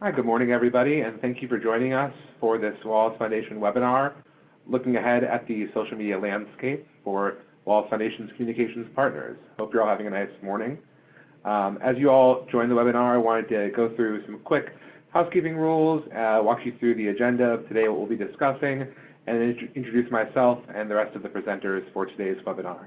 Hi, good morning, everybody, and thank you for joining us for this Wallace Foundation webinar, looking ahead at the social media landscape for Wallace Foundation's communications partners. Hope you're all having a nice morning. As you all join the webinar, I wanted to go through some quick housekeeping rules, walk you through the agenda of today, what we'll be discussing, and then introduce myself and the rest of the presenters for today's webinar.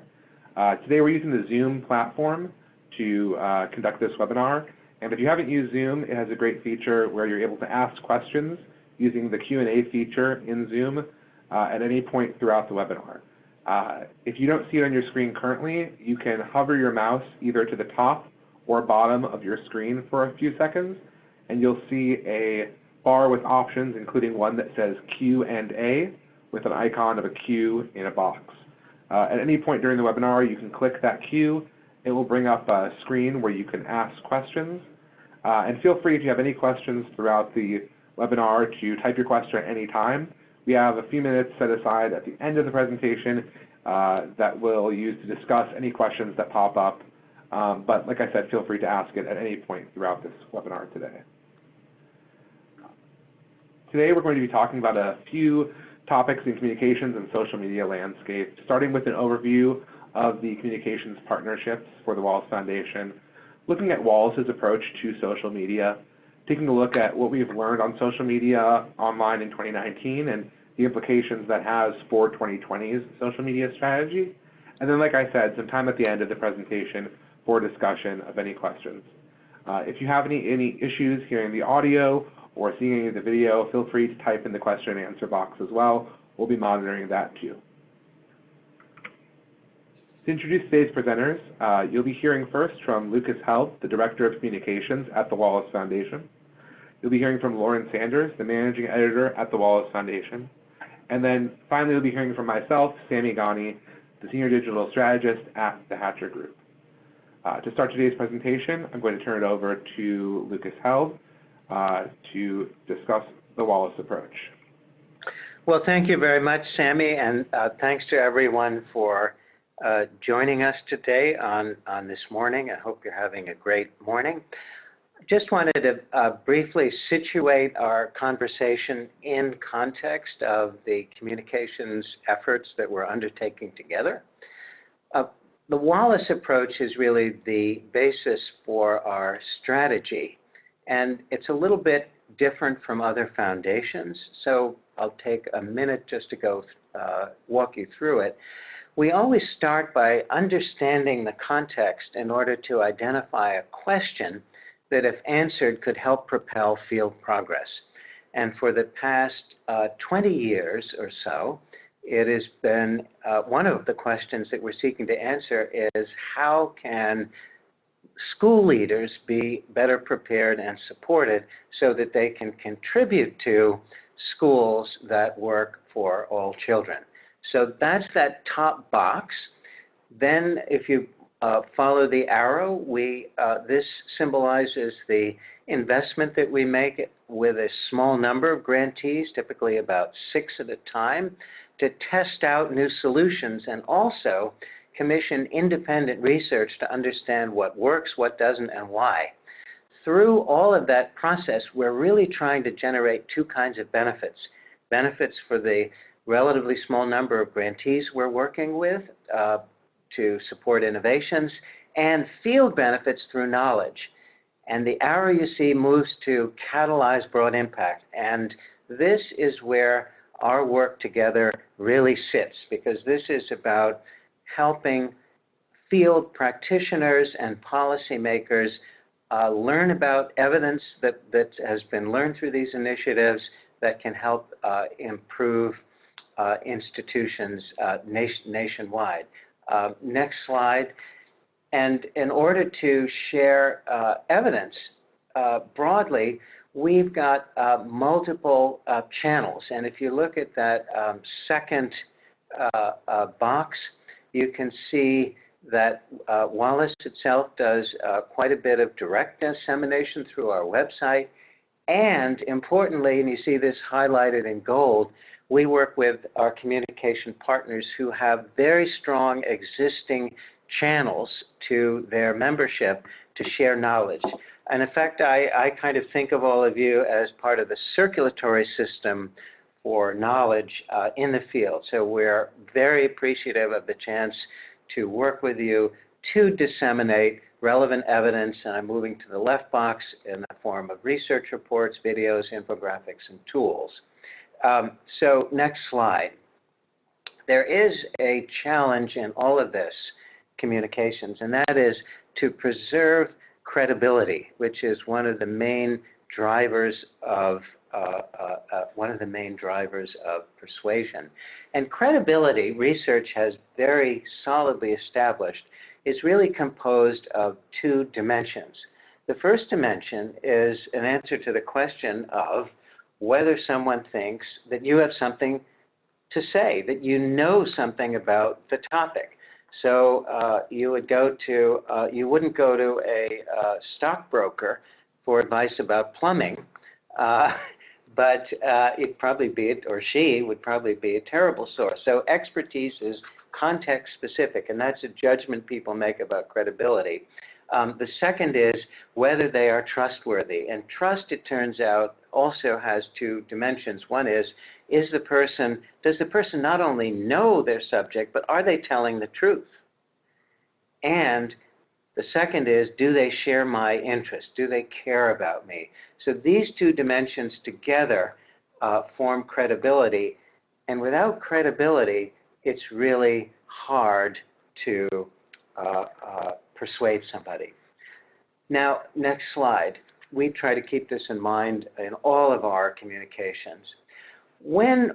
Today we're using the Zoom platform to conduct this webinar. And if you haven't used Zoom, it has a great feature where you're able to ask questions using the Q&A feature in Zoom at any point throughout the webinar. If you don't see it on your screen currently, you can hover your mouse either to the top or bottom of your screen for a few seconds, and you'll see a bar with options, including one that says Q&A with an icon of a Q in a box. At any point during the webinar, you can click that Q. It will bring up a screen where you can ask questions. And feel free, if you have any questions throughout the webinar, to type your question at any time. We have a few minutes set aside at the end of the presentation that we'll use to discuss any questions that pop up. But like I said, feel free to ask it at any point throughout this webinar today. Today we're going to be talking about a few topics in communications and social media landscape, starting with an overview of the communications partnerships for the Wallace Foundation, looking at Wallace's approach to social media, taking a look at what we've learned on social media online in 2019 and the implications that has for 2020's social media strategy, and then, like I said, some time at the end of the presentation for discussion of any questions. If you have any issues hearing the audio or seeing any of the video, feel free to type in the question and answer box as well. We'll be monitoring that too. To introduce today's presenters, you'll be hearing first from Lucas Held, the Director of Communications at the Wallace Foundation. You'll be hearing from Lauren Sanders, the Managing Editor at the Wallace Foundation. And then finally, you'll be hearing from myself, Sammy Ghani, the Senior Digital Strategist at the Hatcher Group. To start today's presentation, I'm going to turn it over to Lucas Held to discuss the Wallace approach. Well, thank you very much, Sammy, and thanks to everyone for joining us today on this morning. I hope you're having a great morning. Just wanted to briefly situate our conversation in context of the communications efforts that we're undertaking together. The Wallace approach is really the basis for our strategy, and it's a little bit different from other foundations, so I'll take a minute just to go walk you through it. We always start by understanding the context in order to identify a question that, if answered, could help propel field progress. And for the past 20 years or so, it has been one of the questions that we're seeking to answer is how can school leaders be better prepared and supported so that they can contribute to schools that work for all children. So that's that top box. Then if you follow the arrow, this symbolizes the investment that we make with a small number of grantees, typically about 6 at a time, to test out new solutions and also commission independent research to understand what works, what doesn't, and why. Through all of that process, we're really trying to generate two kinds of benefits. Benefits for the relatively small number of grantees we're working with to support innovations, and field benefits through knowledge. And the arrow you see moves to catalyze broad impact. And this is where our work together really sits, because this is about helping field practitioners and policymakers learn about evidence that has been learned through these initiatives that can help improve institutions nationwide. Next slide. And in order to share evidence broadly, we've got multiple channels. And if you look at that second box, you can see that Wallace itself does quite a bit of direct dissemination through our website. And importantly, and you see this highlighted in gold, we work with our communication partners who have very strong existing channels to their membership to share knowledge. And in fact, I kind of think of all of you as part of the circulatory system for knowledge in the field. So we're very appreciative of the chance to work with you to disseminate relevant evidence, and I'm moving to the left box, in the form of research reports, videos, infographics, and tools. So next slide. There is a challenge in all of this communications, and that is to preserve credibility, which is one of the main drivers of persuasion. And credibility, research has very solidly established, is really composed of two dimensions. The first dimension is an answer to the question of whether someone thinks that you have something to say, that you know something about the topic. So you wouldn't go to a stockbroker for advice about plumbing, but it'd probably be, or she would probably be, a terrible source. So expertise is context specific, and that's a judgment people make about credibility. The second is whether they are trustworthy. And trust, it turns out, also has two dimensions. One is does the person not only know their subject, but are they telling the truth? And the second is, do they share my interest? Do they care about me? So these two dimensions together form credibility. And without credibility, it's really hard to persuade somebody. Now, next slide. We try to keep this in mind in all of our communications. When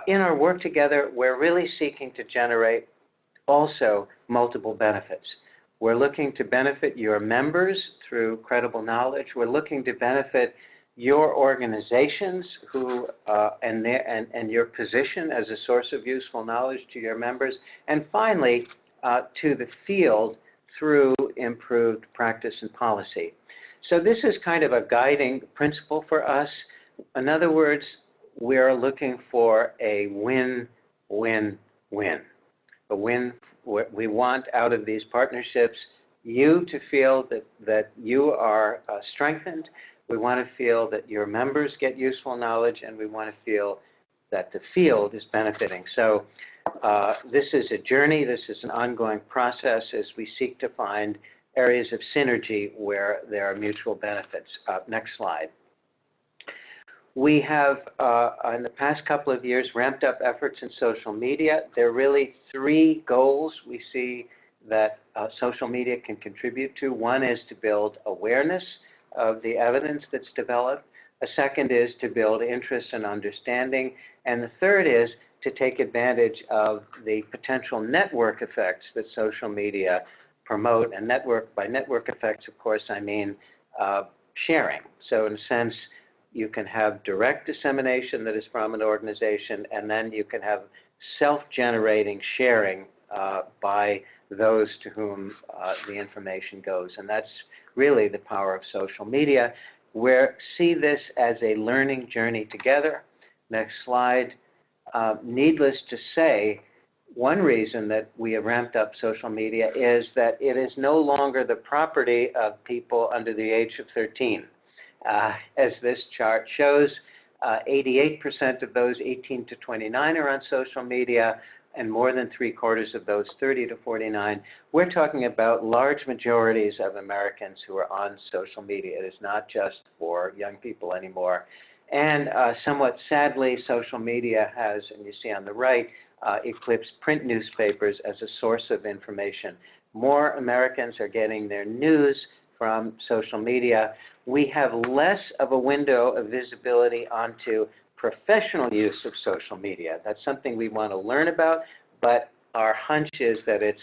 in our work together, we're really seeking to generate also multiple benefits. We're looking to benefit your members through credible knowledge. We're looking to benefit your organizations who and your position as a source of useful knowledge to your members. And finally, to the field through improved practice and policy. So this is kind of a guiding principle for us. In other words, we're looking for a win-win-win. A win. We want out of these partnerships you to feel that you are strengthened. We want to feel that your members get useful knowledge, and we want to feel that the field is benefiting. So this is a journey. This is an ongoing process as we seek to find areas of synergy where there are mutual benefits. Next slide. We have, in the past couple of years, ramped up efforts in social media. There are really three goals we see that social media can contribute to. One is to build awareness of the evidence that's developed. A second is to build interest and understanding. And the third is to take advantage of the potential network effects that social media promote. And by network effects, of course, I mean sharing. So in a sense, you can have direct dissemination that is from an organization, and then you can have self-generating sharing by those to whom the information goes. And that's really the power of social media. We see this as a learning journey together. Next slide. Needless to say, one reason that we have ramped up social media is that it is no longer the property of people under the age of 13. As this chart shows, 88% of those 18 to 29 are on social media, and more than 3/4 of those 30 to 49. We're talking about large majorities of Americans who are on social media. It is not just for young people anymore. And somewhat sadly, social media has, and you see on the right, eclipsed print newspapers as a source of information. More Americans are getting their news from social media. We have less of a window of visibility onto professional use of social media. That's something we want to learn about, but our hunch is that it's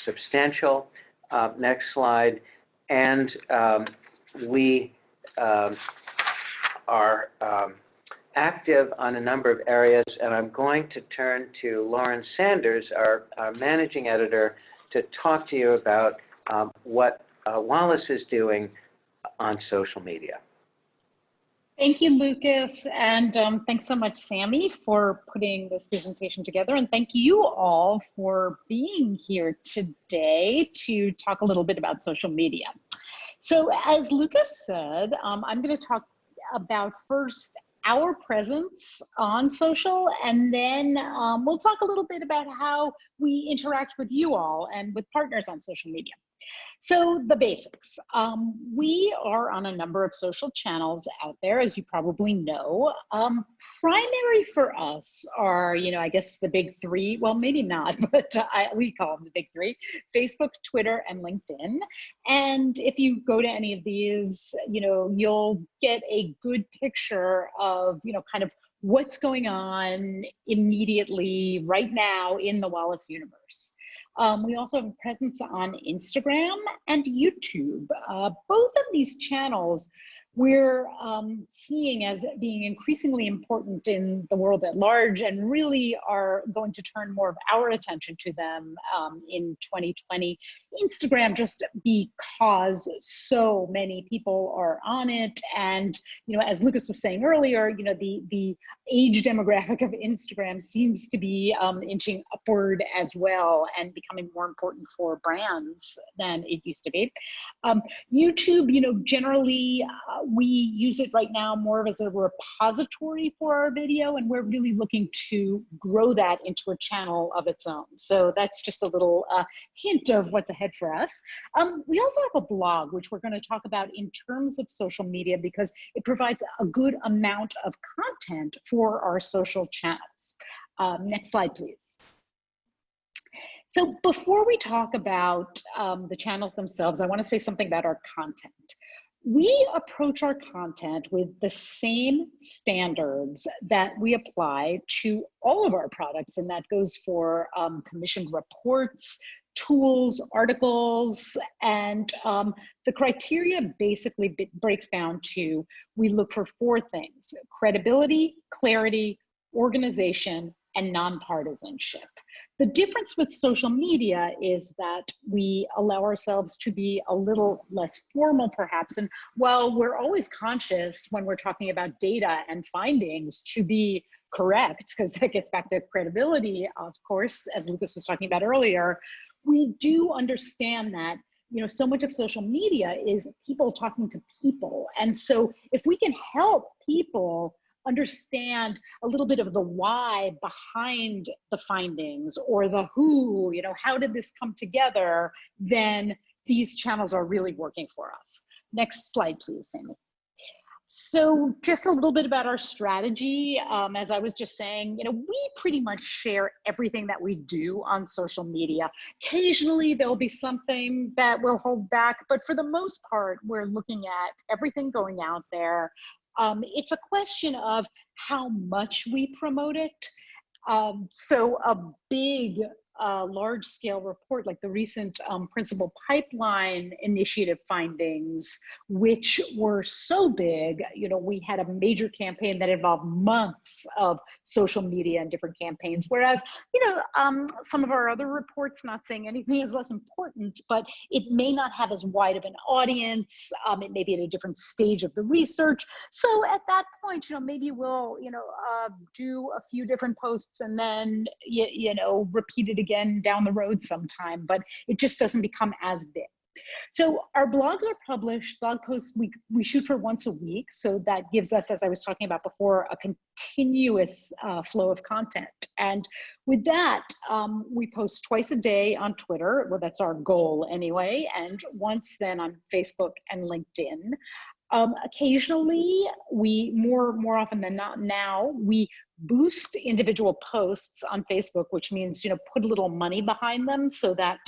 substantial. Next slide. And we are active on a number of areas, and I'm going to turn to Lauren Sanders, our managing editor, to talk to you about what Wallace is doing on social media. Thank you, Lucas, and thanks so much, Sammy, for putting this presentation together, and thank you all for being here today to talk a little bit about social media. So as Lucas said, I'm going to talk about first our presence on social, and then we'll talk a little bit about how we interact with you all and with partners on social media. So the basics. We are on a number of social channels out there, as you probably know. Primary for us are, I guess the big three. Well, maybe not, but we call them the big three: Facebook, Twitter, and LinkedIn. And if you go to any of these, you'll get a good picture of, kind of what's going on immediately right now in the Wallace universe. We also have a presence on Instagram and YouTube. Both of these channels we're seeing as being increasingly important in the world at large, and really are going to turn more of our attention to them in 2020. Instagram, just because so many people are on it, and as Lucas was saying earlier, the age demographic of Instagram seems to be inching upward as well, and becoming more important for brands than it used to be. YouTube, generally we use it right now more as a repository for our video, and we're really looking to grow that into a channel of its own. So that's just a little hint of what's ahead for us. We also have a blog, which we're going to talk about in terms of social media, because it provides a good amount of content for our social channels. Next slide, please. So before we talk about the channels themselves, I want to say something about our content. We approach our content with the same standards that we apply to all of our products, and that goes for commissioned reports, tools, articles, and the criteria basically breaks down to, we look for four things: credibility, clarity, organization, and nonpartisanship. The difference with social media is that we allow ourselves to be a little less formal, perhaps. And while we're always conscious when we're talking about data and findings to be correct, because that gets back to credibility, of course, as Lucas was talking about earlier, we do understand that so much of social media is people talking to people. And so if we can help people understand a little bit of the why behind the findings, or the who, how did this come together, then these channels are really working for us. Next slide, please, Sammy. So just a little bit about our strategy. As I was just saying, we pretty much share everything that we do on social media. Occasionally there'll be something that we'll hold back, but for the most part, we're looking at everything going out there. It's a question of how much we promote it. So a big, large-scale report like the recent Principal Pipeline Initiative findings, which were so big, we had a major campaign that involved months of social media and different campaigns, whereas, some of our other reports, not saying anything is less important, but it may not have as wide of an audience. It may be at a different stage of the research. So at that point, maybe we'll, do a few different posts and then, repeat it again down the road sometime, but it just doesn't become as big. So our blogs are published, blog posts we shoot for once a week. So that gives us, as I was talking about before, a continuous flow of content. And with that, we post twice a day on Twitter. Well, that's our goal anyway. And once then on Facebook and LinkedIn. Occasionally, we more often than not now, we boost individual posts on Facebook, which means, put a little money behind them so that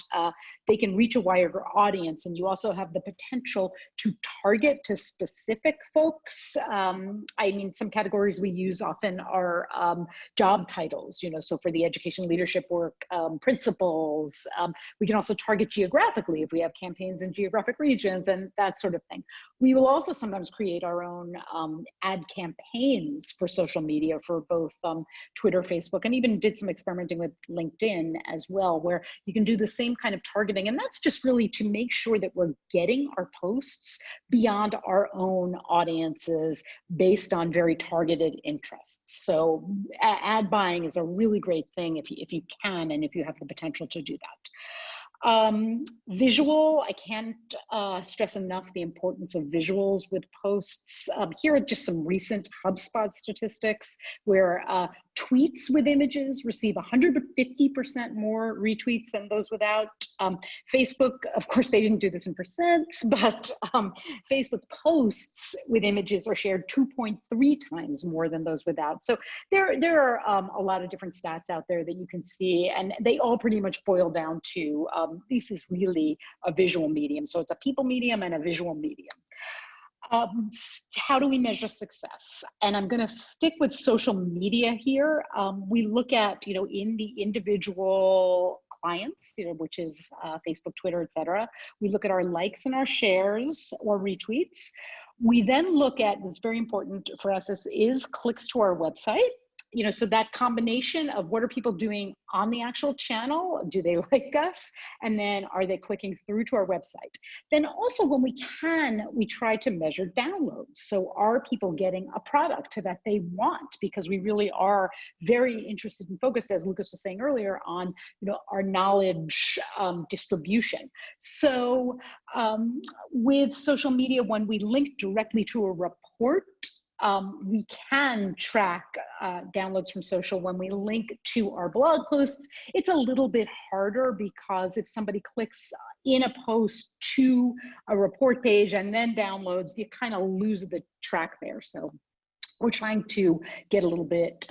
they can reach a wider audience. And you also have the potential to target to specific folks. Some categories we use often are job titles, so for the education leadership work, principals. We can also target geographically if we have campaigns in geographic regions and that sort of thing. We will also sometimes create our own ad campaigns for social media for both Twitter, Facebook, and even did some experimenting with LinkedIn as well, where you can do the same kind of targeting. And that's just really to make sure that we're getting our posts beyond our own audiences based on very targeted interests. So ad buying is a really great thing if you can, and if you have the potential to do that. Visual, I can't stress enough the importance of visuals with posts. Here are just some recent HubSpot statistics where tweets with images receive 150% more retweets than those without. Facebook, of course, they didn't do this in percents, but Facebook posts with images are shared 2.3 times more than those without. So there are a lot of different stats out there that you can see, and they all pretty much boil down to this is really a visual medium. So it's a people medium and a visual medium. How do we measure success? And I'm going to stick with social media here. We look at, in the individual clients, which is Facebook, Twitter, etc. We look at our likes and our shares or retweets. We then look at, this is very important for us, this is clicks to our website. So that combination of what are people doing on the actual channel, do they like us? And then are they clicking through to our website? Then also when we can, we try to measure downloads. So are people getting a product that they want? Because we really are very interested and focused, as Lucas was saying earlier, on our knowledge distribution. So with social media, when we link directly to a report, we can track downloads from social. When we link to our blog posts, it's a little bit harder because if somebody clicks in a post to a report page and then downloads, you kind of lose the track there. So we're trying to get a little bit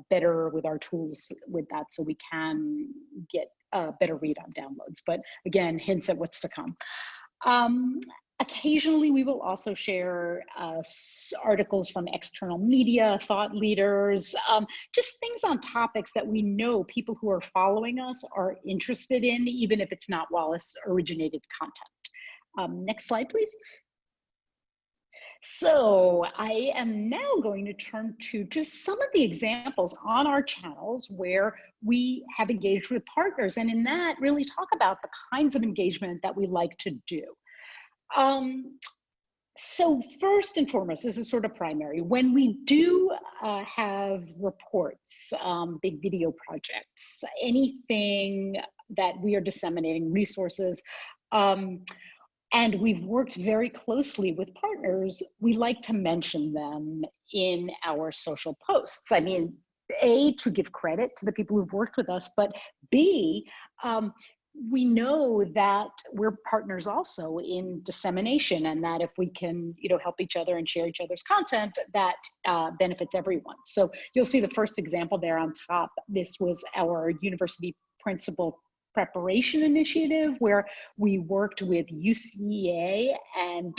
better with our tools with that so we can get a better read on downloads. But again, hints at what's to come. Occasionally, we will also share articles from external media, thought leaders, just things on topics that we know people who are following us are interested in, even if it's not Wallace originated content. Next slide, please. So I am now going to turn to just some of the examples on our channels where we have engaged with partners, and in that really talk about the kinds of engagement that we like to do. So first and foremost, this is sort of primary. When we do have reports, big video projects, anything that we are disseminating, resources, and we've worked very closely with partners, we like to mention them in our social posts. I mean, A, to give credit to the people who've worked with us, but B, we know that we're partners also in dissemination, and that if we can, help each other and share each other's content, that benefits everyone. So you'll see the first example there on top. This was our university principal preparation initiative where we worked with UCEA and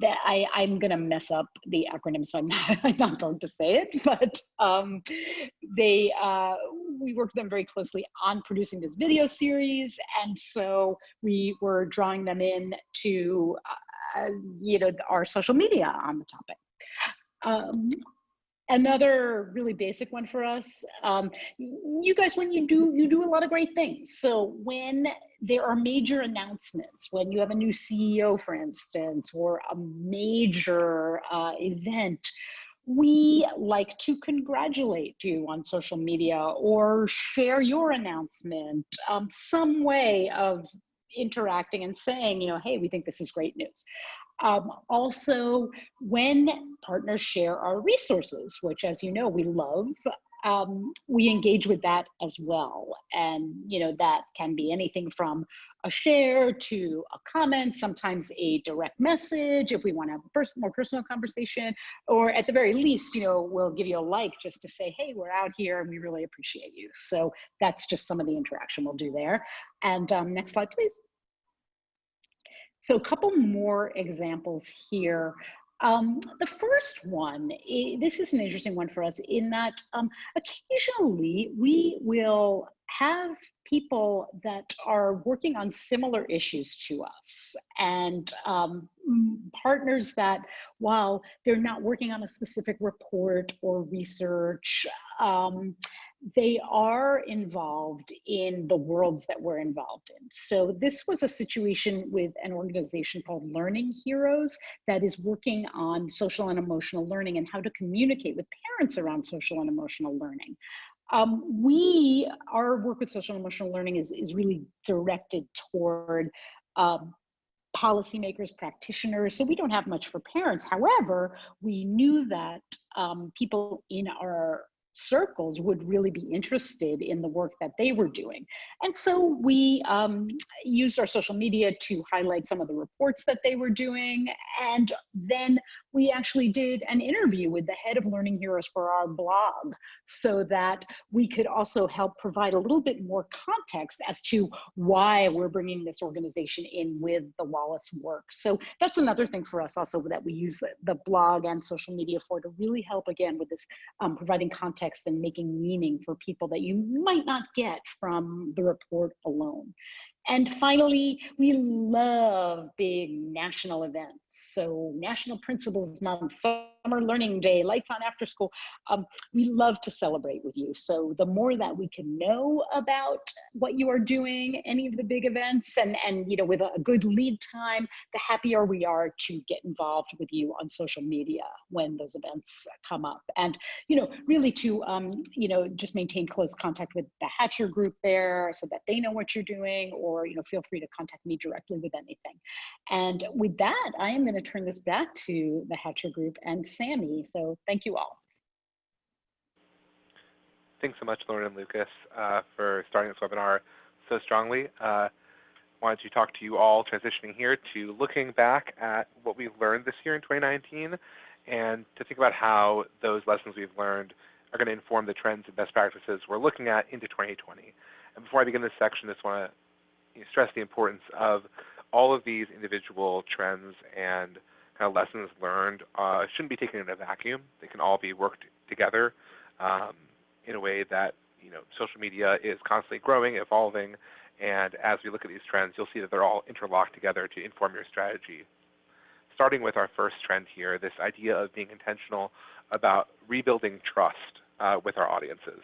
that I'm going to mess up the acronym, so I'm not going to say it, but we worked with them very closely on producing this video series, and so we were drawing them in to our social media on the topic. Another really basic one for us, you guys, when you do a lot of great things. So when there are major announcements, when you have a new CEO, for instance, or a major event, we like to congratulate you on social media or share your announcement, some way of interacting and saying, hey, we think this is great news. Also, when partners share our resources, which, as you know, we love, we engage with that as well. And, that can be anything from a share to a comment, sometimes a direct message if we want to have a more personal conversation, or at the very least, we'll give you a like just to say, hey, we're out here and we really appreciate you. So that's just some of the interaction we'll do there. And next slide, please. So a couple more examples here. The first one, this is an interesting one for us in that occasionally we will have people that are working on similar issues to us, and partners that, while they're not working on a specific report or research, they are involved in the worlds that we're involved in. So this was a situation with an organization called Learning Heroes that is working on social and emotional learning and how to communicate with parents around social and emotional learning. Our work with social emotional learning is really directed toward um, policymakers, practitioners, so we don't have much for parents. However, we knew that people in our circles would really be interested in the work that they were doing. And so we used our social media to highlight some of the reports that they were doing. And then we actually did an interview with the head of Learning Heroes for our blog so that we could also help provide a little bit more context as to why we're bringing this organization in with the Wallace work. So that's another thing for us also that we use the blog and social media for, to really help again with this providing context and making meaning for people that you might not get from the report alone. And finally, we love big national events. So National Principals Month, Summer Learning Day, Lights on After School. We love to celebrate with you. So the more that we can know about what you are doing, any of the big events, and with a good lead time, the happier we are to get involved with you on social media when those events come up. And really to just maintain close contact with the Hatcher group there so that they know what you're doing, or feel free to contact me directly with anything. And with that, I am going to turn this back to the Hatcher group and Sammy. So thank you all. Thanks so much, Lauren and Lucas, for starting this webinar so strongly. Wanted to talk to you all transitioning here to looking back at what we've learned this year in 2019, and to think about how those lessons we've learned are going to inform the trends and best practices we're looking at into 2020. And before I begin this section, I just want to stress the importance of all of these individual trends and kind of lessons learned shouldn't be taken in a vacuum. They can all be worked together in a way that social media is constantly growing, evolving, and as we look at these trends, you'll see that they're all interlocked together to inform your strategy. Starting with our first trend here, this idea of being intentional about rebuilding trust with our audiences.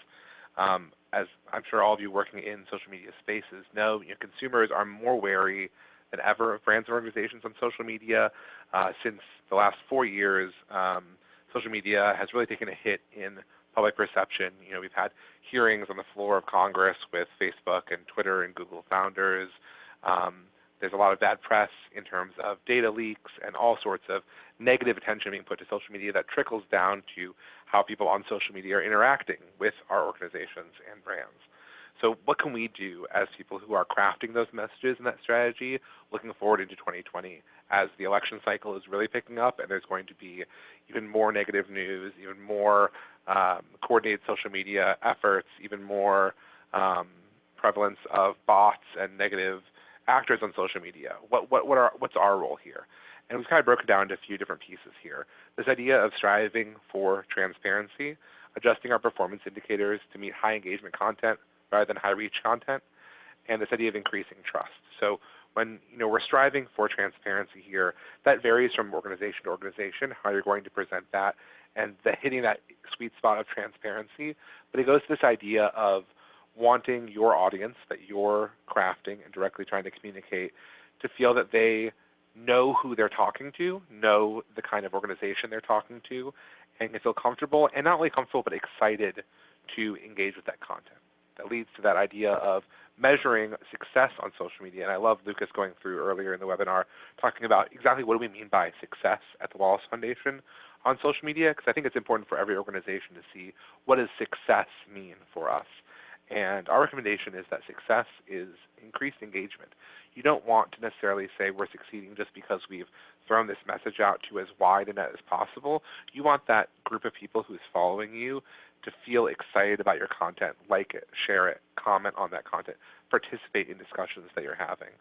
As I'm sure all of you working in social media spaces know, consumers are more wary than ever of brands and organizations on social media. Since the last 4 years, social media has really taken a hit in public perception. We've had hearings on the floor of Congress with Facebook and Twitter and Google founders. There's a lot of bad press in terms of data leaks and all sorts of negative attention being put to social media that trickles down to how people on social media are interacting with our organizations and brands. So what can we do as people who are crafting those messages and that strategy looking forward into 2020 as the election cycle is really picking up and there's going to be even more negative news, even more coordinated social media efforts, even more prevalence of bots and negative actors on social media? What's our role here? And we've kind of broken down into a few different pieces here. This idea of striving for transparency, adjusting our performance indicators to meet high engagement content rather than high reach content, and this idea of increasing trust. So when we're striving for transparency here, that varies from organization to organization, how you're going to present that, and hitting that sweet spot of transparency. But it goes to this idea of wanting your audience that you're crafting and directly trying to communicate to feel that they know who they're talking to, know the kind of organization they're talking to, and can feel comfortable, and not only comfortable, but excited to engage with that content. That leads to that idea of measuring success on social media. And I love Lucas going through earlier in the webinar talking about exactly what do we mean by success at the Wallace Foundation on social media, because I think it's important for every organization to see what does success mean for us. And our recommendation is that success is increased engagement. You don't want to necessarily say we're succeeding just because we've thrown this message out to as wide a net as possible. You want that group of people who's following you to feel excited about your content, like it, share it, comment on that content, participate in discussions that you're having.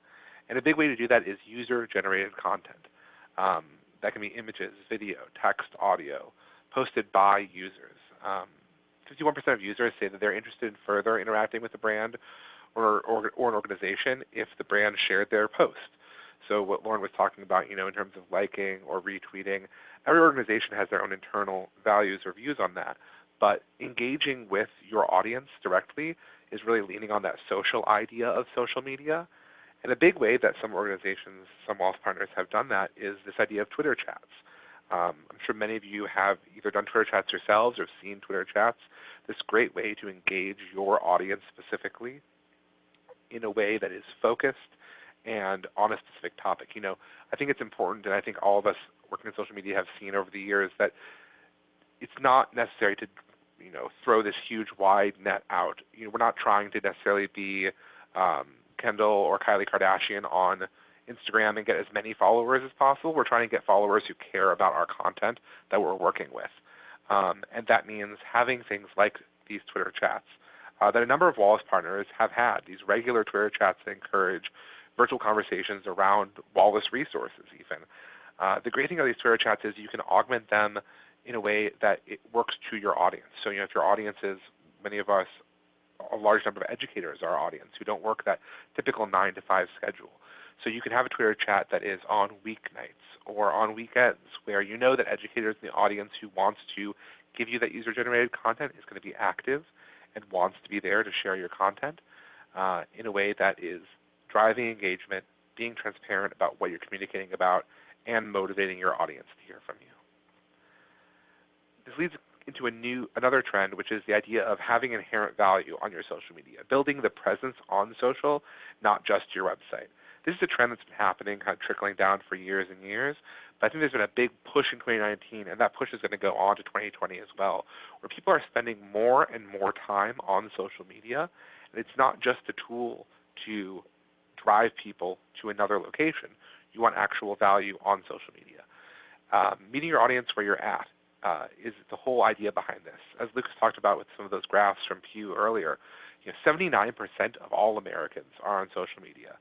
And a big way to do that is user-generated content. That can be images, video, text, audio, posted by users. 51% of users say that they're interested in further interacting with a brand or an organization if the brand shared their post. So what Lauren was talking about, in terms of liking or retweeting, every organization has their own internal values or views on that. But engaging with your audience directly is really leaning on that social idea of social media. And a big way that some organizations, some Wallace partners have done that is this idea of Twitter chats. I'm sure many of you have either done Twitter chats yourselves or seen Twitter chats. This great way to engage your audience specifically in a way that is focused and on a specific topic. I think it's important, and I think all of us working in social media have seen over the years that it's not necessary to, throw this huge wide net out. We're not trying to necessarily be Kendall or Kylie Kardashian on Instagram and get as many followers as possible. We're trying to get followers who care about our content that we're working with. And that means having things like these Twitter chats that a number of Wallace partners have had, these regular Twitter chats that encourage virtual conversations around Wallace resources even. The great thing about these Twitter chats is you can augment them in a way that it works to your audience. So, if your audience is, many of us, a large number of educators are our audience who don't work that typical 9 to 5 schedule. So you can have a Twitter chat that is on weeknights or on weekends where you know that educators in the audience who wants to give you that user-generated content is going to be active and wants to be there to share your content in a way that is driving engagement, being transparent about what you're communicating about, and motivating your audience to hear from you. This leads into another trend, which is the idea of having inherent value on your social media, building the presence on social, not just your website. This is a trend that's been happening, kind of trickling down for years and years, but I think there's been a big push in 2019, and that push is going to go on to 2020 as well, where people are spending more and more time on social media, and it's not just a tool to drive people to another location. You want actual value on social media. Meeting your audience where you're at is the whole idea behind this. As Lucas talked about with some of those graphs from Pew earlier, 79% of all Americans are on social media.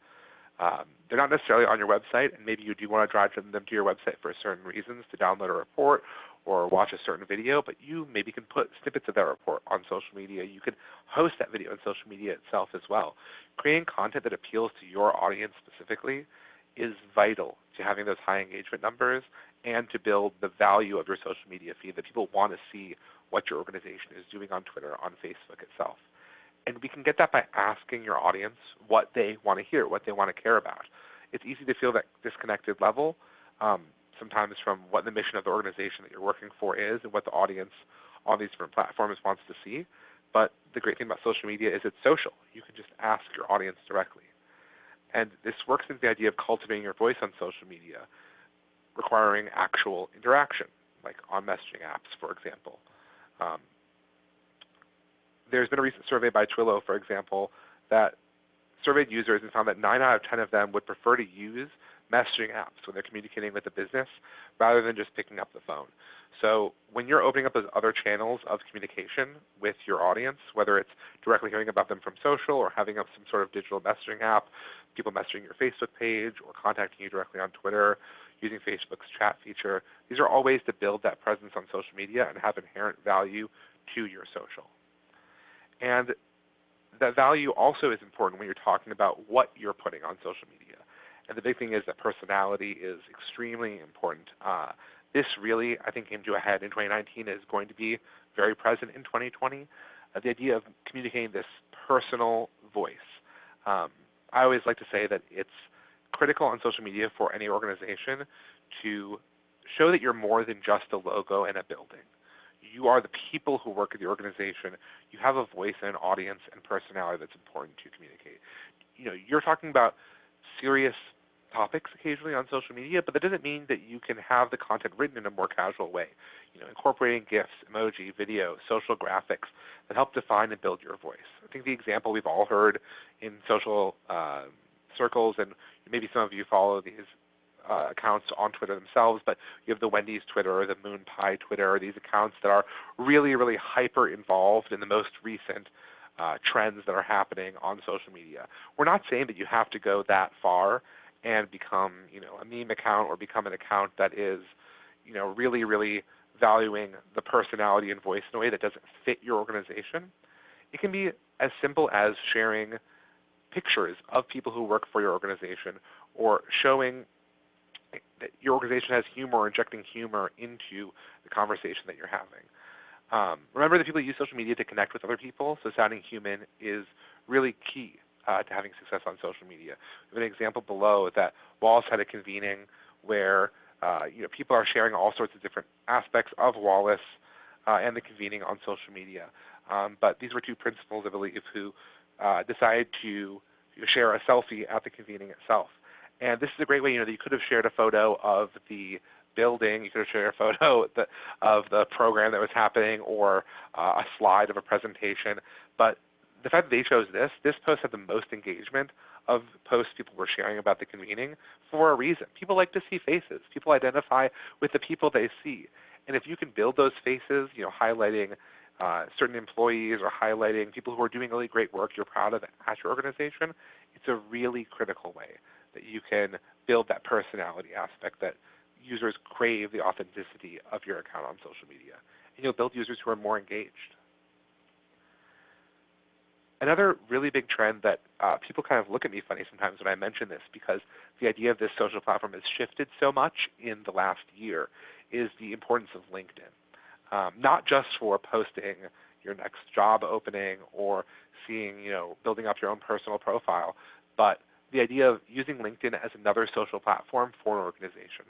They're not necessarily on your website, and maybe you do want to drive them to your website for certain reasons, to download a report or watch a certain video, but you maybe can put snippets of that report on social media. You can host that video on social media itself as well. Creating content that appeals to your audience specifically is vital to having those high engagement numbers and to build the value of your social media feed, that people want to see what your organization is doing on Twitter, on Facebook itself. And we can get that by asking your audience what they want to hear, what they want to care about. It's easy to feel that disconnected level sometimes from what the mission of the organization that you're working for is and what the audience on these different platforms wants to see. But the great thing about social media is it's social. You can just ask your audience directly. And this works into the idea of cultivating your voice on social media, requiring actual interaction, like on messaging apps, for example. There's been a recent survey by Twilio, for example, that surveyed users and found that 9 out of 10 of them would prefer to use messaging apps when they're communicating with the business rather than just picking up the phone. So when you're opening up those other channels of communication with your audience, whether it's directly hearing about them from social or having up some sort of digital messaging app, people messaging your Facebook page or contacting you directly on Twitter, using Facebook's chat feature, these are all ways to build that presence on social media and have inherent value to your social. And that value also is important when you're talking about what you're putting on social media. And the big thing is that personality is extremely important. This really, I think, came to a head in 2019, is going to be very present in 2020. The idea of communicating this personal voice. I always like to say that it's critical on social media for any organization to show that you're more than just a logo and a building. You are the people who work at the organization. You have a voice and an audience and personality that's important to communicate. You're talking about serious topics occasionally on social media, but that doesn't mean that you can have the content written in a more casual way. Incorporating GIFs, emoji, video, social graphics that help define and build your voice. I think the example we've all heard in social circles, and maybe some of you follow these accounts on Twitter themselves, but you have the Wendy's Twitter or the Moon Pie Twitter, or these accounts that are really, really hyper involved in the most recent trends that are happening on social media. We're not saying that you have to go that far and become, a meme account or become an account that is, really, really valuing the personality and voice in a way that doesn't fit your organization. It can be as simple as sharing pictures of people who work for your organization or showing that your organization has humor, or injecting humor into the conversation that you're having. Remember that people use social media to connect with other people, so sounding human is really key to having success on social media. We have an example below that Wallace had a convening where People are sharing all sorts of different aspects of Wallace and the convening on social media. But these were two principals, I believe, who decided to share a selfie at the convening itself. And this is a great way, that you could have shared a photo of the building, you could have shared a photo of the program that was happening, or a slide of a presentation. But the fact that they chose this post had the most engagement of posts people were sharing about the convening for a reason. People like to see faces. People identify with the people they see. And if you can build those faces, highlighting certain employees or highlighting people who are doing really great work you're proud of at your organization, it's a really critical way that you can build that personality aspect that users crave, the authenticity of your account on social media. And you'll build users who are more engaged. Another really big trend that people kind of look at me funny sometimes when I mention this, because the idea of this social platform has shifted so much in the last year, is the importance of LinkedIn. Not just for posting your next job opening or seeing, building up your own personal profile, but the idea of using LinkedIn as another social platform for an organization.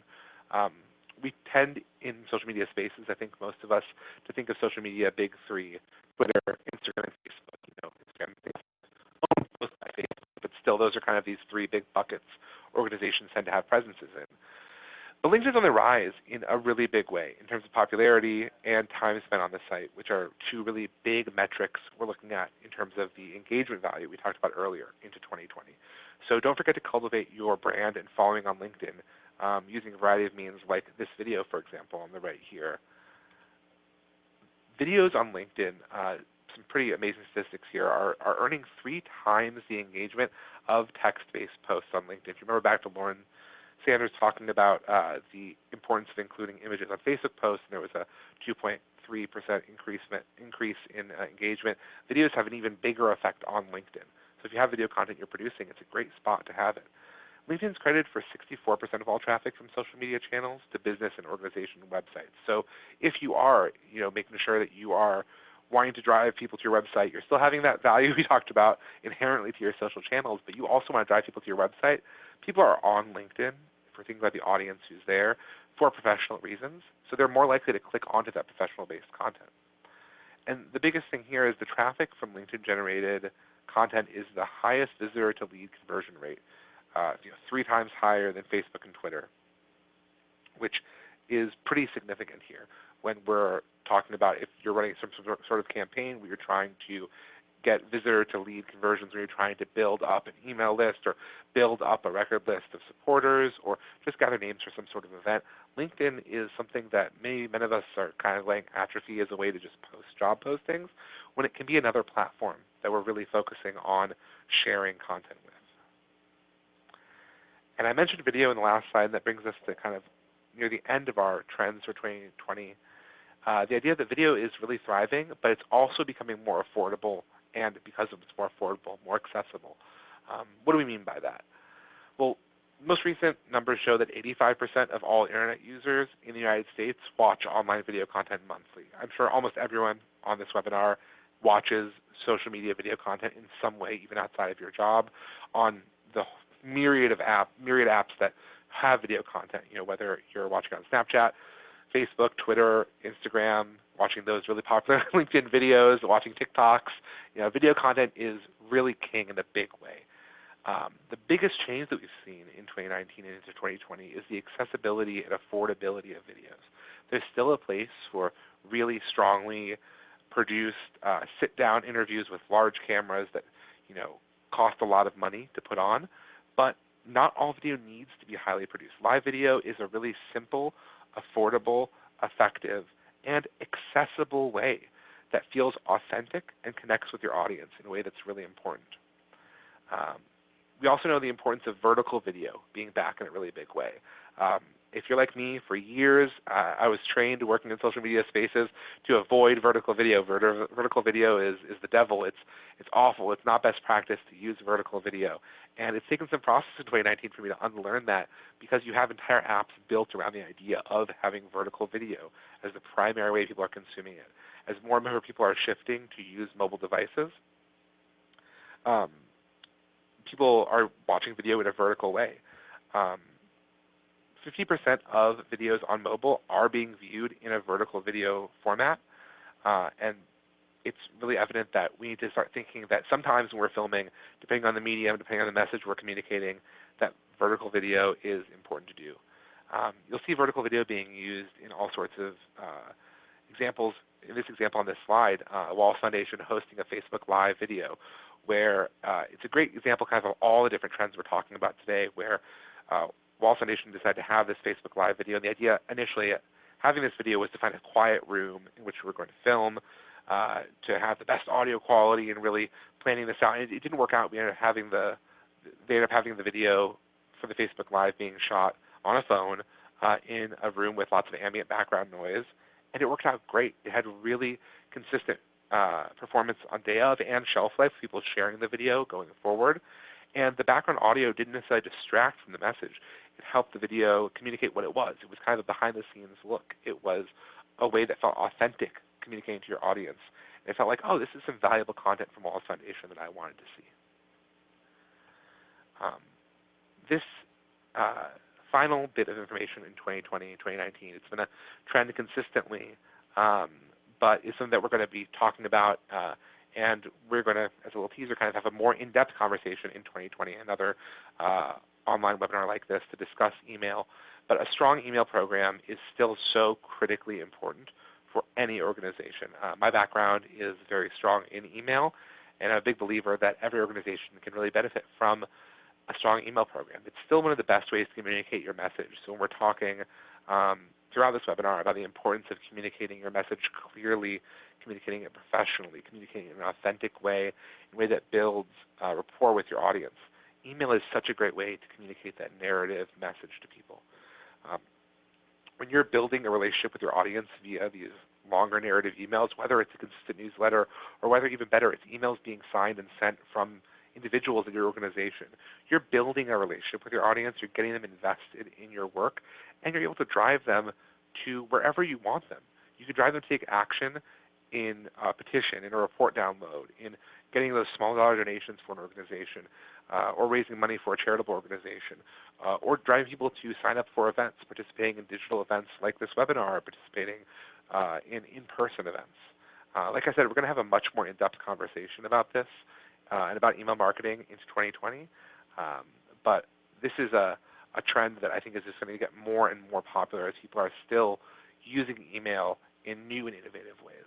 We tend in social media spaces, I think most of us, to think of social media big three: Twitter, Instagram, and Facebook. Instagram, Facebook, post by Facebook, but still those are kind of these three big buckets organizations tend to have presences in. But LinkedIn's on the rise in a really big way in terms of popularity and time spent on the site, which are two really big metrics we're looking at in terms of the engagement value we talked about earlier into 2020. So don't forget to cultivate your brand and following on LinkedIn using a variety of means, like this video, for example, on the right here. Videos on LinkedIn, some pretty amazing statistics here, are earning 3 times the engagement of text-based posts on LinkedIn. If you remember back to Lauren Sanders talking about the importance of including images on Facebook posts, and there was a 2.3% increase in engagement. Videos have an even bigger effect on LinkedIn. So if you have video content you're producing, it's a great spot to have it. LinkedIn is credited for 64% of all traffic from social media channels to business and organization websites. So if you are, making sure that you are wanting to drive people to your website, you're still having that value we talked about inherently to your social channels, but you also want to drive people to your website. People are on LinkedIn for things like the audience who's there for professional reasons, so they're more likely to click onto that professional-based content. And the biggest thing here is the traffic from LinkedIn-generated content is the highest visitor-to-lead conversion rate, 3 times higher than Facebook and Twitter, which is pretty significant here when we're talking about if you're running some sort of campaign where you're trying to get visitor-to-lead conversions, where you're trying to build up an email list or build up a record list of supporters or just gather names for some sort of event. LinkedIn is something that many of us are kind of letting atrophy as a way to just post job postings, when it can be another platform that we're really focusing on sharing content with. And I mentioned video in the last slide, and that brings us to kind of near the end of our trends for 2020. The idea that video is really thriving, but it's also becoming more affordable, and because of it's more affordable, more accessible. What do we mean by that? Well, most recent numbers show that 85% of all internet users in the United States watch online video content monthly. I'm sure almost everyone on this webinar watches social media video content in some way, even outside of your job, on the myriad apps that have video content, whether you're watching on Snapchat, Facebook, Twitter, Instagram, watching those really popular LinkedIn videos, watching TikToks. Video content is really king in a big way. The biggest change that we've seen in 2019 and into 2020 is the accessibility and affordability of videos. There's still a place for really strongly produced sit-down interviews with large cameras that cost a lot of money to put on, but not all video needs to be highly produced. Live video is a really simple, affordable, effective, and accessible way that feels authentic and connects with your audience in a way that's really important. We also know the importance of vertical video being back in a really big way. If you're like me, for years, I was trained working in social media spaces to avoid vertical video. Vertical video is the devil. It's awful. It's not best practice to use vertical video. And it's taken some process in 2019 for me to unlearn that, because you have entire apps built around the idea of having vertical video as the primary way people are consuming it. As more and more people are shifting to use mobile devices, people are watching video in a vertical way. 50% of videos on mobile are being viewed in a vertical video format, and it's really evident that we need to start thinking that sometimes when we're filming, depending on the medium, depending on the message we're communicating, that vertical video is important to do. You'll see vertical video being used in all sorts of examples. In this example on this slide, Wallace Foundation hosting a Facebook Live video, where it's a great example kind of all the different trends we're talking about today, where Wallace Foundation decided to have this Facebook Live video. And the idea initially having this video was to find a quiet room in which we were going to film, to have the best audio quality and really planning this out. And it didn't work out. They ended up having the video for the Facebook Live being shot on a phone in a room with lots of ambient background noise, and it worked out great. It had really consistent performance on day of and shelf life, people sharing the video going forward, and the background audio didn't necessarily distract from the message. It helped the video communicate what it was. It was kind of a behind-the-scenes look. It was a way that felt authentic, communicating to your audience. And it felt like, oh, this is some valuable content from Wallace Foundation that I wanted to see. This final bit of information in 2020 and 2019, it's been a trend consistently, but it's something that we're going to be talking about, and we're going to, as a little teaser, kind of have a more in-depth conversation in 2020, another online webinar like this to discuss email. But a strong email program is still so critically important for any organization. My background is very strong in email, and I'm a big believer that every organization can really benefit from a strong email program. It's still one of the best ways to communicate your message. So when we're talking throughout this webinar about the importance of communicating your message clearly, communicating it professionally, communicating it in an authentic way, in a way that builds rapport with your audience, email is such a great way to communicate that narrative message to people. When you're building a relationship with your audience via these longer narrative emails, whether it's a consistent newsletter or whether even better, it's emails being signed and sent from individuals in your organization, you're building a relationship with your audience, you're getting them invested in your work, and you're able to drive them to wherever you want them. You can drive them to take action in a petition, in a report download, in getting those small dollar donations for an organization, or raising money for a charitable organization, or driving people to sign up for events, participating in digital events like this webinar, participating in in-person events. Like I said, we're going to have a much more in-depth conversation about this and about email marketing into 2020, but this is a trend that I think is just going to get more and more popular as people are still using email in new and innovative ways.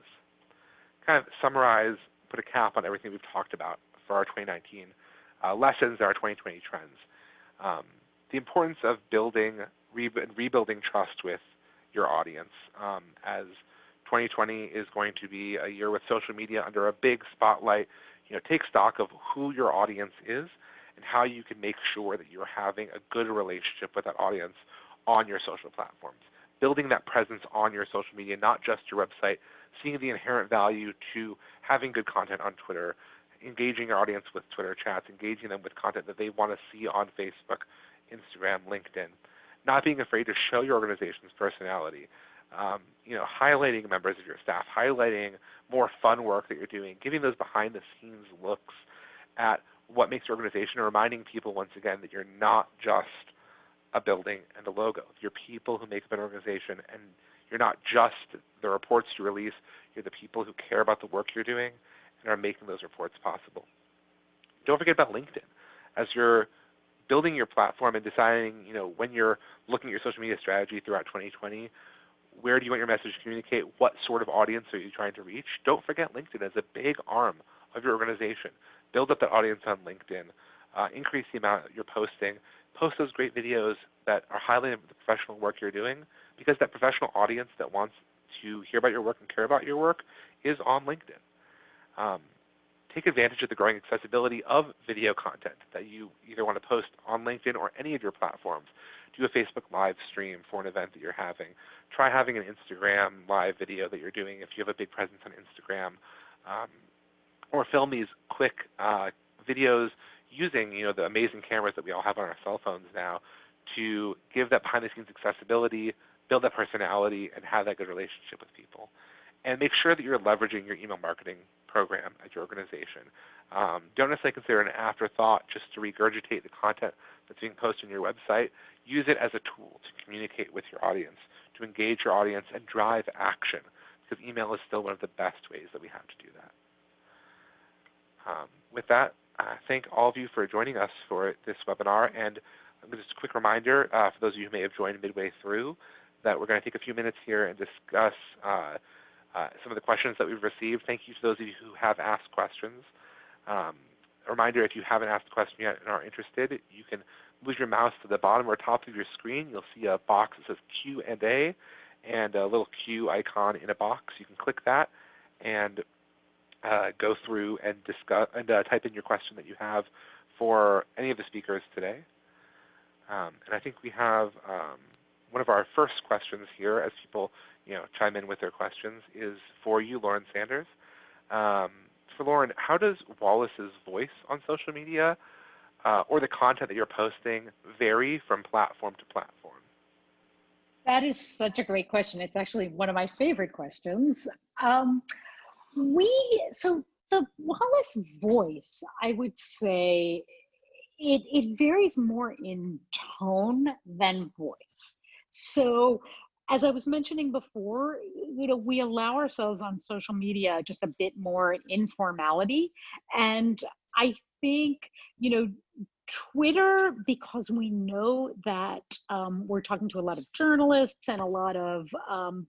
Kind of summarize, put a cap on everything we've talked about for our 2019 lessons and our 2020 trends. The importance of building and rebuilding trust with your audience, as 2020 is going to be a year with social media under a big spotlight. Take stock of who your audience is and how you can make sure that you're having a good relationship with that audience on your social platforms. Building that presence on your social media, not just your website, seeing the inherent value to having good content on Twitter, engaging your audience with Twitter chats, engaging them with content that they want to see on Facebook, Instagram, LinkedIn. Not being afraid to show your organization's personality. Highlighting members of your staff, highlighting more fun work that you're doing, giving those behind-the-scenes looks at what makes your organization, and reminding people once again that you're not just a building and a logo. You're people who make up an organization, and you're not just the reports you release. You're the people who care about the work you're doing and are making those reports possible. Don't forget about LinkedIn. As you're building your platform and deciding, when you're looking at your social media strategy throughout 2020, where do you want your message to communicate? What sort of audience are you trying to reach? Don't forget LinkedIn as a big arm of your organization. Build up that audience on LinkedIn. Increase the amount you're posting. Post those great videos that are highlighting the professional work you're doing, because that professional audience that wants to hear about your work and care about your work is on LinkedIn. Take advantage of the growing accessibility of video content that you either want to post on LinkedIn or any of your platforms. Do a Facebook Live stream for an event that you're having. Try having an Instagram Live video that you're doing if you have a big presence on Instagram. Or film these quick videos using the amazing cameras that we all have on our cell phones now to give that behind-the-scenes accessibility, build that personality, and have that good relationship with people. and make sure that you're leveraging your email marketing program at your organization. Don't necessarily consider it an afterthought just to regurgitate the content that's being posted on your website. Use it as a tool to communicate with your audience, to engage your audience, and drive action, because email is still one of the best ways that we have to do that. With that, thank all of you for joining us for this webinar, and just a quick reminder for those of you who may have joined midway through that we're going to take a few minutes here and discuss some of the questions that we've received. Thank you to those of you who have asked questions. A reminder, if you haven't asked a question yet and are interested, you can move your mouse to the bottom or top of your screen. You'll see a box that says Q&A and a little Q icon in a box. You can click that and go through and discuss and type in your question that you have for any of the speakers today. And I think we have one of our first questions here, as people chime in with their questions, is for you, Lauren Sanders. For Lauren, how does Wallace's voice on social media or the content that you're posting vary from platform to platform? That is such a great question. It's actually one of my favorite questions. So the Wallace voice, I would say, it varies more in tone than voice. So as I was mentioning before, we allow ourselves on social media just a bit more informality. And I think, Twitter, because we know that we're talking to a lot of journalists and a lot of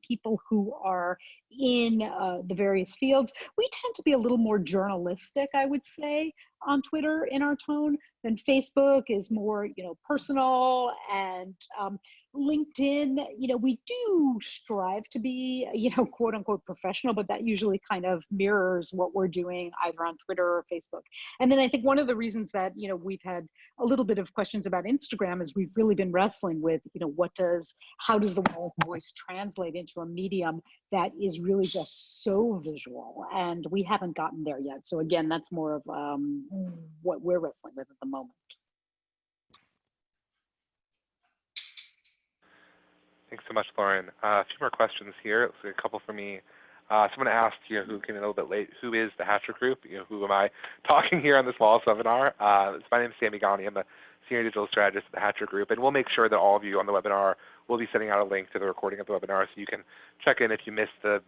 people who are in the various fields, we tend to be a little more journalistic, I would say, on Twitter in our tone. Then Facebook is more, personal, and LinkedIn, we do strive to be, quote unquote professional, but that usually kind of mirrors what we're doing either on Twitter or Facebook. And then I think one of the reasons that, we've had a little bit of questions about Instagram is we've really been wrestling with, how does the Wallace voice translate into a medium that is really just so visual? And we haven't gotten there yet. So again, that's more of what we're wrestling with at the moment. Thanks so much, Lauren. A few more questions here. Let's see, a couple for me. Someone asked, who came in a little bit late, who is the Hatcher Group? Who am I talking here on this Wallace webinar? My name is Sammy Ghani. I'm the Senior Digital Strategist at the Hatcher Group, and we'll make sure that all of you on the webinar will be sending out a link to the recording of the webinar so you can check in if you missed the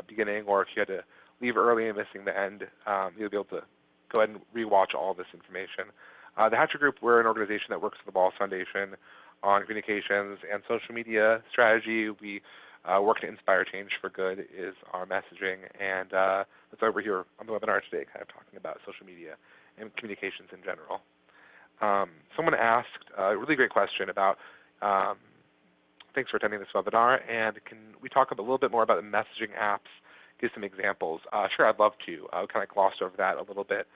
beginning, or if you had to leave early and missing the end. You'll be able to go ahead and rewatch all this information. The Hatcher Group, we're an organization that works with the Wallace Foundation on communications and social media strategy. We work to inspire change for good is our messaging, and that's why we're here on the webinar today, kind of talking about social media and communications in general. Someone asked a really great question about, thanks for attending this webinar, and can we talk a little bit more about the messaging apps, give some examples? Sure, I'd love to. I kind of glossed over that a little bit.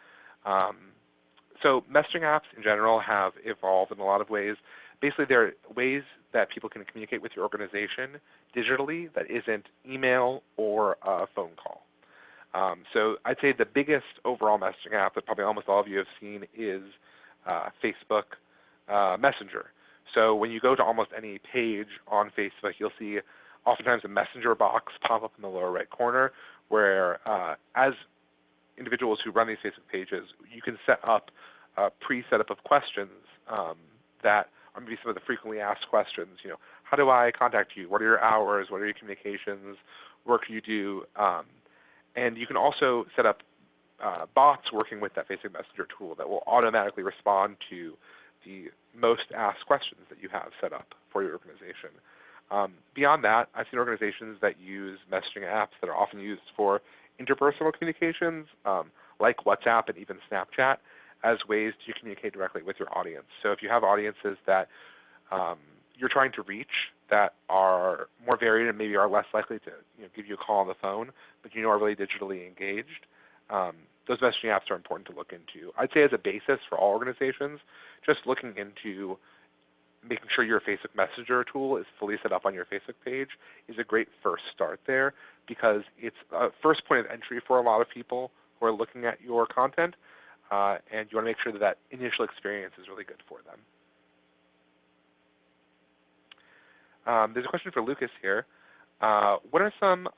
So messaging apps in general have evolved in a lot of ways. Basically, they're ways that people can communicate with your organization digitally that isn't email or a phone call. So I'd say the biggest overall messaging app that probably almost all of you have seen is Facebook Messenger. So when you go to almost any page on Facebook, you'll see oftentimes a messenger box pop up in the lower right corner where as individuals who run these Facebook pages, you can set up a pre-setup of questions that are maybe some of the frequently asked questions. How do I contact you? What are your hours? What are your communications? What can you do? And you can also set up bots working with that Facebook Messenger tool that will automatically respond to the most asked questions that you have set up for your organization. Beyond that, I've seen organizations that use messaging apps that are often used for interpersonal communications, like WhatsApp and even Snapchat, as ways to communicate directly with your audience. So if you have audiences that you're trying to reach that are more varied and maybe are less likely to give you a call on the phone, but are really digitally engaged, those messaging apps are important to look into. I'd say as a basis for all organizations, just looking into making sure your Facebook Messenger tool is fully set up on your Facebook page is a great first start there, because it's a first point of entry for a lot of people who are looking at your content, and you want to make sure that that initial experience is really good for them. There's a question for Lucas here. what are some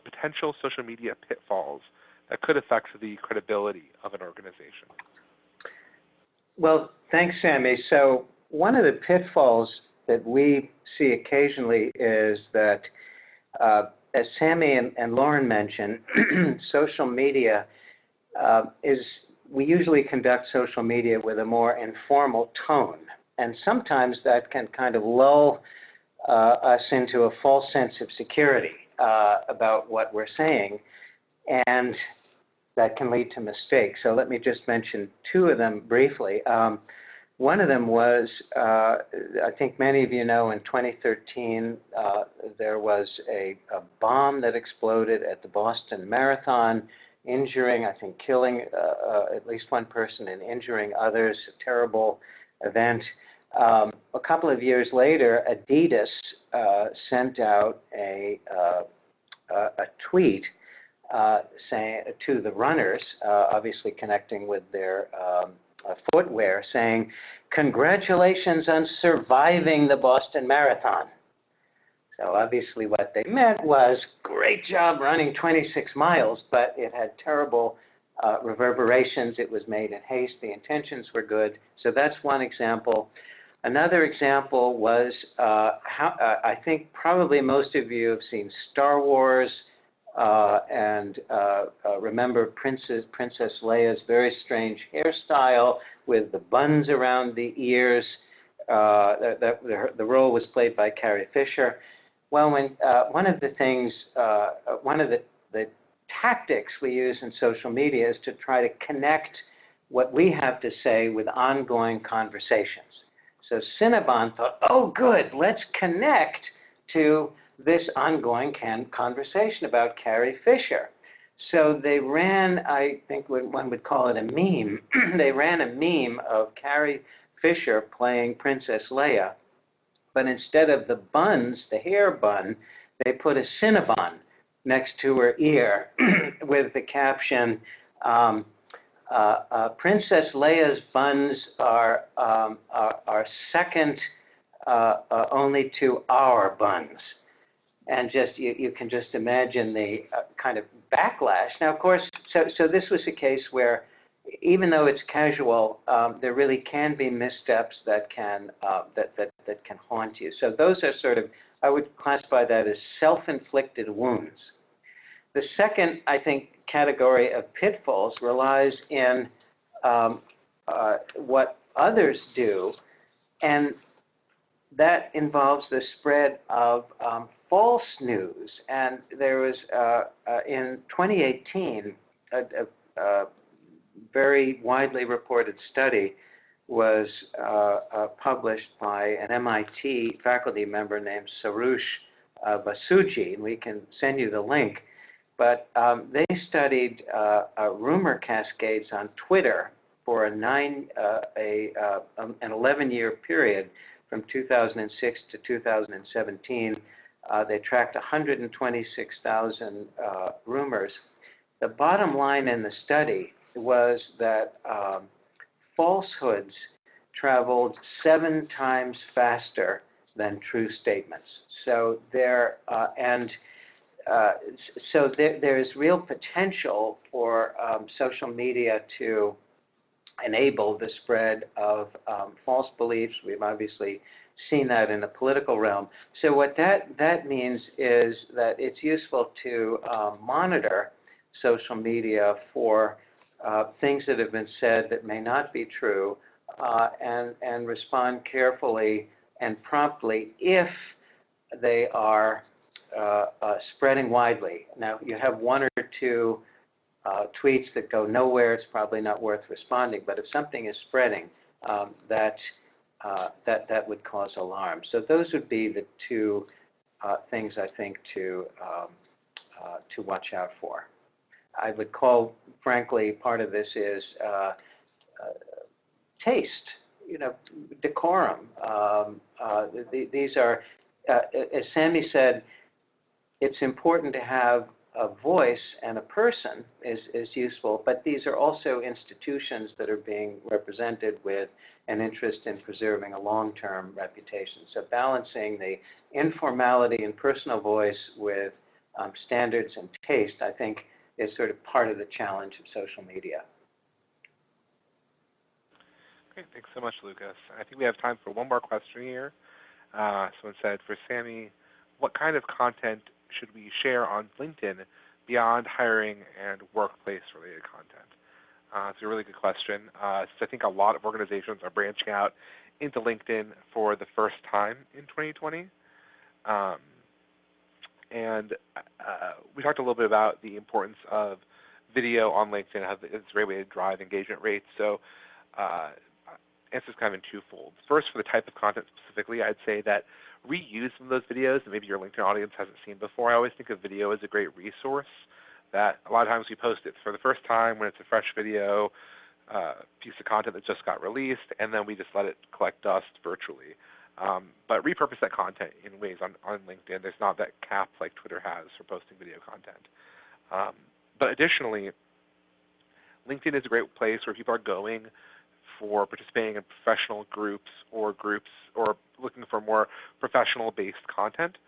potential social media pitfalls that could affect the credibility of an organization? Well, thanks, Sammy. So one of the pitfalls that we see occasionally is that, as Sammy and Lauren mentioned, social media we usually conduct social media with a more informal tone. And sometimes that can kind of lull us into a false sense of security about what we're saying, and that can lead to mistakes. So let me just mention two of them briefly. One of them was, I think many of you know, in 2013, there was a bomb that exploded at the Boston Marathon, injuring, I think killing at least one person and injuring others, a terrible event. A couple of years later, Adidas sent out a tweet saying to the runners, obviously connecting with their footwear, saying, "Congratulations on surviving the Boston Marathon." So obviously what they meant was, great job running 26 miles, but it had terrible reverberations. It was made in haste. The intentions were good. So that's one example. Another example was, I think probably most of you have seen Star Wars and remember Princess Leia's very strange hairstyle with the buns around the ears. The role was played by Carrie Fisher. Well, when one of the tactics we use in social media is to try to connect what we have to say with ongoing conversations. So Cinnabon thought, oh, good, let's connect to this ongoing conversation about Carrie Fisher. So they ran, I think one would call it a meme. They ran a meme of Carrie Fisher playing Princess Leia, but instead of the buns, the hair bun, they put a Cinnabon next to her ear with the caption, Princess Leia's buns are second only to our buns. And just you can just imagine the kind of backlash. Now, of course, so this was a case where, even though it's casual, there really can be missteps that can haunt you. So those are sort of, I would classify that as self-inflicted wounds. The second, I think, category of pitfalls relies in what others do, and that involves the spread of false news. And there was, in 2018, a very widely reported study was published by an MIT faculty member named Sarush Basuji, and we can send you the link. But they studied rumor cascades on Twitter for an 11-year period from 2006 to 2017. They tracked 126,000 rumors. The bottom line in the study was that falsehoods traveled 7 times faster than true statements. So there is real potential for social media to enable the spread of false beliefs. We've obviously seen that in the political realm. So what that means is that it's useful to monitor social media for things that have been said that may not be true, and respond carefully and promptly if they are spreading widely. Now, you have 1 or 2 tweets that go nowhere, it's probably not worth responding. But if something is spreading, that would cause alarm. So those would be the 2 things I think to watch out for. I would call, frankly, part of this is taste, decorum. These are, as Sammy said, it's important to have a voice and a person is useful, but these are also institutions that are being represented with an interest in preserving a long-term reputation. So balancing the informality and personal voice with standards and taste, I think, is sort of part of the challenge of social media. Great, thanks so much, Lucas. I think we have time for one more question here. Someone said, for Sammy, what kind of content should we share on LinkedIn beyond hiring and workplace-related content? It's a really good question. So I think a lot of organizations are branching out into LinkedIn for the first time in 2020. We talked a little bit about the importance of video on LinkedIn, how it's a great way to drive engagement rates. So answer's kind of in twofold. First, for the type of content specifically, I'd say that reuse some of those videos that maybe your LinkedIn audience hasn't seen before. I always think of video as a great resource that a lot of times we post it for the first time when it's a fresh video, piece of content that just got released, and then we just let it collect dust virtually. But repurpose that content in ways on LinkedIn. There's not that cap like Twitter has for posting video content. But additionally, LinkedIn is a great place where people are going for participating in professional groups or looking for more professional-based content.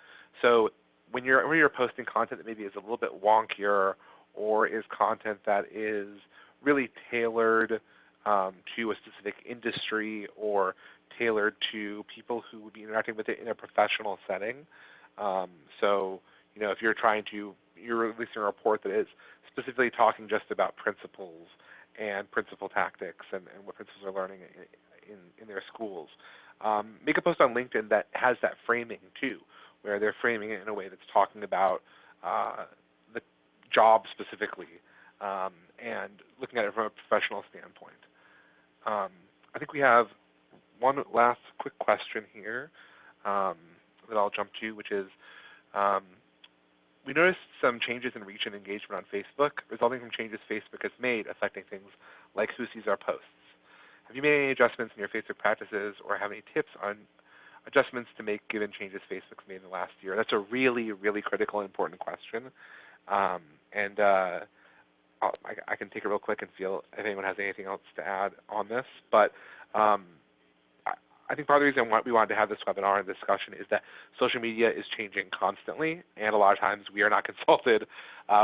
So when you're posting content that maybe is a little bit wonkier or is content that is really tailored to a specific industry or tailored to people who would be interacting with it in a professional setting. So, if you're releasing a report that is specifically talking just about principles and principal tactics and what principals are learning in their schools, make a post on LinkedIn that has that framing too, where they're framing it in a way that's talking about the job specifically and looking at it from a professional standpoint. I think we have one last quick question here that I'll jump to, which is we noticed some changes in reach and engagement on Facebook resulting from changes Facebook has made affecting things like who sees our posts. Have you made any adjustments in your Facebook practices or have any tips on adjustments to make given changes Facebook's made in the last year? That's a really, really critical and important question. I can take it real quick and feel if anyone has anything else to add on this. But I think part of the reason we wanted to have this webinar and discussion is that social media is changing constantly, and a lot of times we are not consulted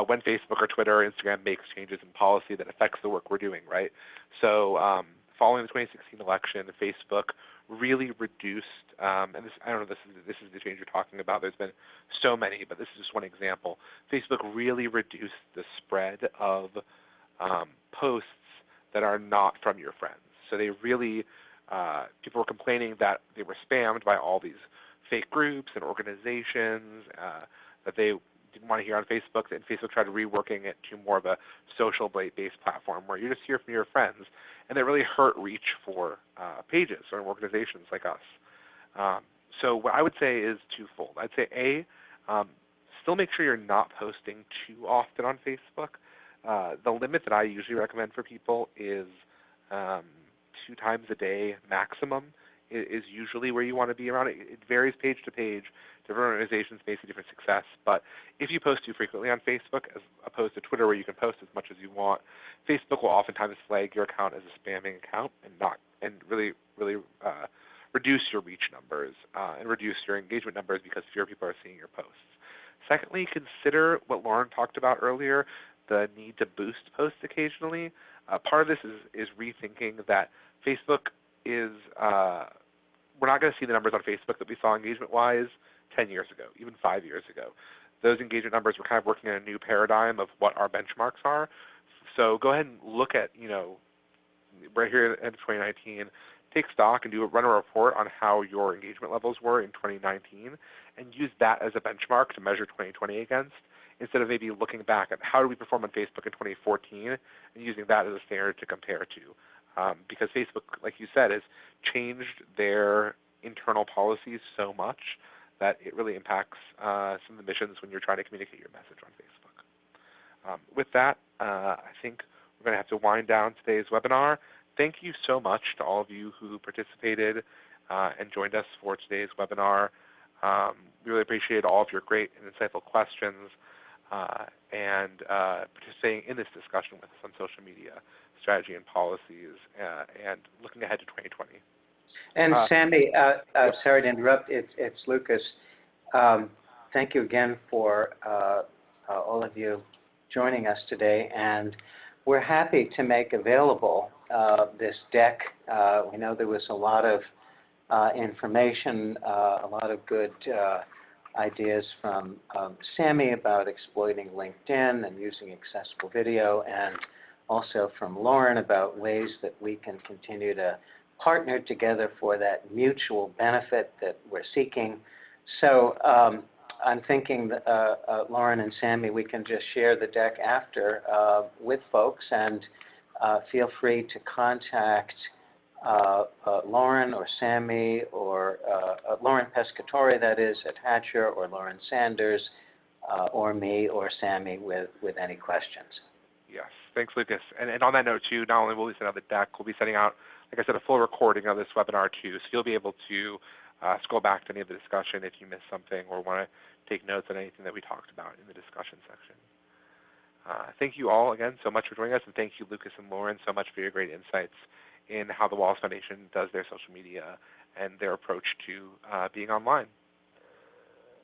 when Facebook or Twitter or Instagram makes changes in policy that affects the work we're doing, right? So following the 2016 election, Facebook really reduced, and this, I don't know if this is the change you're talking about. There's been so many, but this is just one example. Facebook really reduced the spread of posts that are not from your friends. So they really people were complaining that they were spammed by all these fake groups and organizations that they didn't want to hear on Facebook, and Facebook tried reworking it to more of a social-based platform where you just hear from your friends, and it really hurt reach for pages or organizations like us. So what I would say is twofold. I'd say A, still make sure you're not posting too often on Facebook. The limit that I usually recommend for people is 2 times a day maximum is usually where you want to be around it. It varies page to page. Different organizations may see different success. But if you post too frequently on Facebook as opposed to Twitter where you can post as much as you want, Facebook will oftentimes flag your account as a spamming account and really reduce your reach numbers and reduce your engagement numbers because fewer people are seeing your posts. Secondly, consider what Lauren talked about earlier, the need to boost posts occasionally. Part of this is rethinking that Facebook is, we're not going to see the numbers on Facebook that we saw engagement-wise 10 years ago, even 5 years ago. Those engagement numbers were kind of working in a new paradigm of what our benchmarks are. So go ahead and look at, right here in 2019, take stock and run a report on how your engagement levels were in 2019 and use that as a benchmark to measure 2020 against, instead of maybe looking back at how did we perform on Facebook in 2014 and using that as a standard to compare to. Because Facebook, like you said, has changed their internal policies so much that it really impacts some of the missions when you're trying to communicate your message on Facebook. With that, I think we're going to have to wind down today's webinar. Thank you so much to all of you who participated and joined us for today's webinar. We really appreciate all of your great and insightful questions. and participating in this discussion with us on social media strategy and policies, and looking ahead to 2020. And Sammy, sorry to interrupt, it's Lucas. Thank you again for all of you joining us today, and we're happy to make available this deck. We know there was a lot of information, a lot of good ideas from Sammy about exploiting LinkedIn and using accessible video, and also from Lauren about ways that we can continue to partner together for that mutual benefit that we're seeking. So I'm thinking, Lauren and Sammy, we can just share the deck after with folks, and feel free to contact Lauren or Sammy, or Lauren Pescatore, that is, at Hatcher, or Lauren Sanders, or me or Sammy with any questions. Yes, thanks, Lucas. And on that note, too, not only will we send out the deck, we'll be sending out, like I said, a full recording of this webinar, too, so you'll be able to scroll back to any of the discussion if you missed something or want to take notes on anything that we talked about in the discussion section. Thank you all again so much for joining us, and thank you, Lucas and Lauren, so much for your great insights in how the Wallace Foundation does their social media and their approach to being online.